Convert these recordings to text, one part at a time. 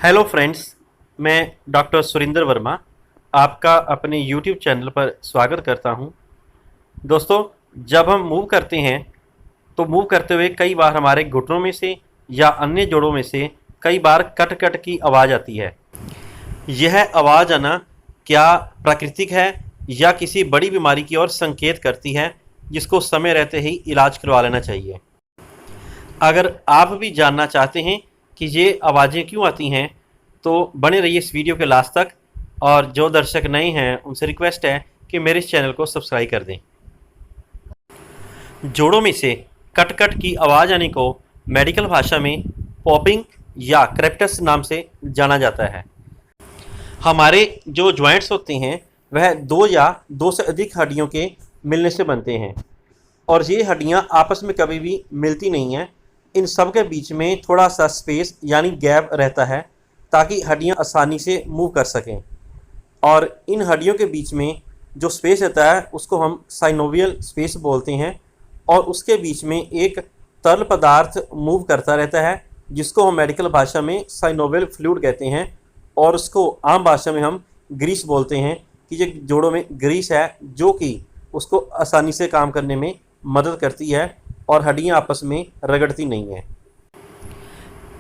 Hello friends, मैं doctor Surinder Verma आपका अपने यूट्यूब चैनल पर स्वागत करता हूं। दोस्तों, जब हम मूव करते हैं तो मूव करते हुए कई बार हमारे घुटनों में से या अन्य जोड़ों में से कई बार कट कट की आवाज़ आती है। यह आवाज़ आना क्या प्राकृतिक है या किसी बड़ी बीमारी की ओर संकेत करती है, जिसको समय रहते ही इलाज करवा लेना चाहिए। अगर आप भी जानना चाहते हैं कि ये आवाज़ें क्यों आती हैं, तो बने रहिए इस वीडियो के लास्ट तक। और जो दर्शक नए हैं उनसे रिक्वेस्ट है कि मेरे इस चैनल को सब्सक्राइब कर दें। जोड़ों में से कट कट की आवाज़ आने को मेडिकल भाषा में पॉपिंग या क्रैप्टस नाम से जाना जाता है। हमारे जो जॉइंट्स होते हैं वह दो या दो से अधिक हड्डियों के मिलने से बनते हैं, और ये हड्डियाँ आपस में कभी भी मिलती नहीं हैं। इन सब के बीच में थोड़ा सा स्पेस यानी गैप रहता है, ताकि हड्डियाँ आसानी से मूव कर सकें। और इन हड्डियों के बीच में जो स्पेस रहता है उसको हम साइनोवियल स्पेस बोलते हैं, और उसके बीच में एक तरल पदार्थ मूव करता रहता है, जिसको हम मेडिकल भाषा में साइनोवियल फ्लूइड कहते हैं, और उसको आम भाषा में हम ग्रीस बोलते हैं कि ये जोड़ों में ग्रीस है, जो कि उसको आसानी से काम करने में मदद करती है और हड्डियाँ आपस में रगड़ती नहीं हैं।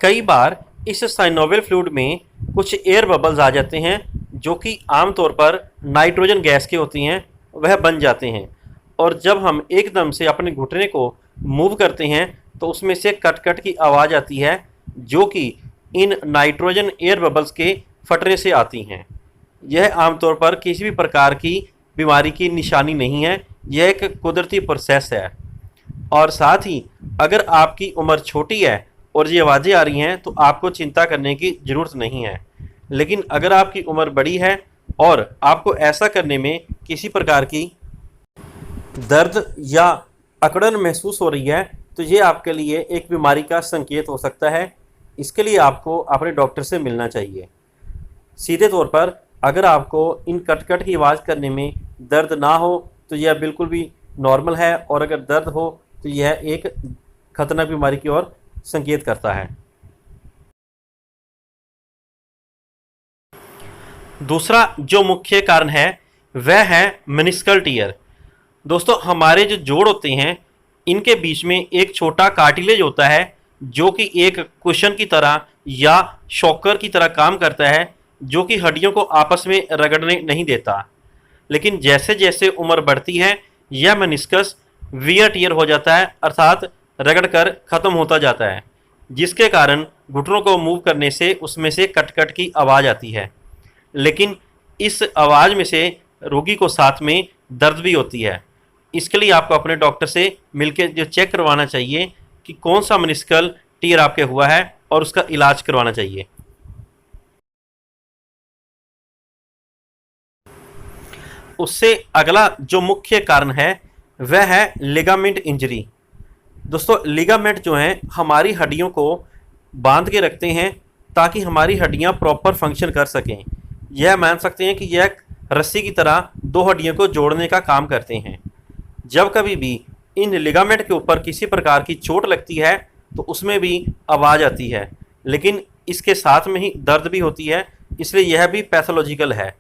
कई बार इस साइनोवियल फ्लूइड में कुछ एयर बबल्स आ जाते हैं, जो कि आमतौर पर नाइट्रोजन गैस के होती हैं, वह बन जाते हैं। और जब हम एकदम से अपने घुटने को मूव करते हैं तो उसमें से कट कट की आवाज़ आती है, जो कि इन नाइट्रोजन एयर बबल्स के फटने से आती हैं। यह आमतौर पर किसी भी प्रकार की बीमारी की निशानी नहीं है, यह एक कुदरती प्रोसेस है। और साथ ही अगर आपकी उम्र छोटी है और ये आवाज़ें आ रही हैं तो आपको चिंता करने की ज़रूरत नहीं है। लेकिन अगर आपकी उम्र बड़ी है और आपको ऐसा करने में किसी प्रकार की दर्द या अकड़न महसूस हो रही है, तो ये आपके लिए एक बीमारी का संकेत हो सकता है। इसके लिए आपको अपने डॉक्टर से मिलना चाहिए। सीधे तौर पर अगर आपको इन कट-कट की आवाज़ करने में दर्द ना हो तो यह बिल्कुल भी नॉर्मल है, और अगर दर्द हो तो यह एक खतरनाक बीमारी की ओर संकेत करता है। दूसरा जो मुख्य कारण है वह है मेनिस्कल टीयर। दोस्तों, हमारे जो जोड़ होते हैं इनके बीच में एक छोटा कार्टिलेज होता है, जो कि एक कुशन की तरह या शॉकर की तरह काम करता है, जो कि हड्डियों को आपस में रगड़ने नहीं देता। लेकिन जैसे जैसे उम्र बढ़ती है यह मेनिस्कस वियर टीयर हो जाता है, अर्थात रगड़ कर ख़त्म होता जाता है, जिसके कारण घुटनों को मूव करने से उसमें से कट कट की आवाज़ आती है। लेकिन इस आवाज़ में से रोगी को साथ में दर्द भी होती है। इसके लिए आपको अपने डॉक्टर से मिलकर जो चेक करवाना चाहिए कि कौन सा मेनिस्कल टीयर आपके हुआ है, और उसका इलाज करवाना चाहिए। उससे अगला जो मुख्य कारण है वह है लिगामेंट इंजरी। दोस्तों, लिगामेंट जो हैं हमारी हड्डियों को बांध के रखते हैं, ताकि हमारी हड्डियां प्रॉपर फंक्शन कर सकें। यह मान सकते हैं कि यह एक रस्सी की तरह दो हड्डियों को जोड़ने का काम करते हैं। जब कभी भी इन लिगामेंट के ऊपर किसी प्रकार की चोट लगती है तो उसमें भी आवाज़ आती है, लेकिन इसके साथ में ही दर्द भी होती है, इसलिए यह भी पैथोलॉजिकल है।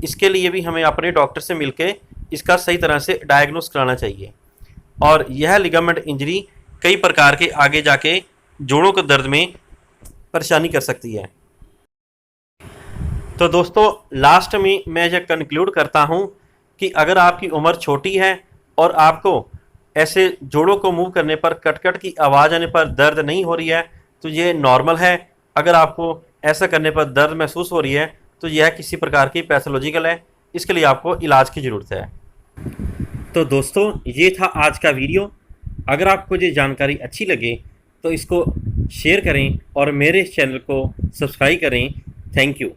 इसके लिए भी हमें अपने डॉक्टर से मिलकर इसका सही तरह से डायग्नोस कराना चाहिए। और यह लिगामेंट इंजरी कई प्रकार के आगे जाके जोड़ों के दर्द में परेशानी कर सकती है। तो दोस्तों, लास्ट में मैं यह कंक्लूड करता हूँ कि अगर आपकी उम्र छोटी है और आपको ऐसे जोड़ों को मूव करने पर कट-कट की आवाज़ आने पर दर्द नहीं हो रही है तो ये नॉर्मल है। अगर आपको ऐसा करने पर दर्द महसूस हो रही है तो यह किसी प्रकार की पैथोलॉजिकल है, इसके लिए आपको इलाज की ज़रूरत है। तो दोस्तों, ये था आज का वीडियो। अगर आपको ये जानकारी अच्छी लगे तो इसको शेयर करें और मेरे चैनल को सब्सक्राइब करें। Thank you.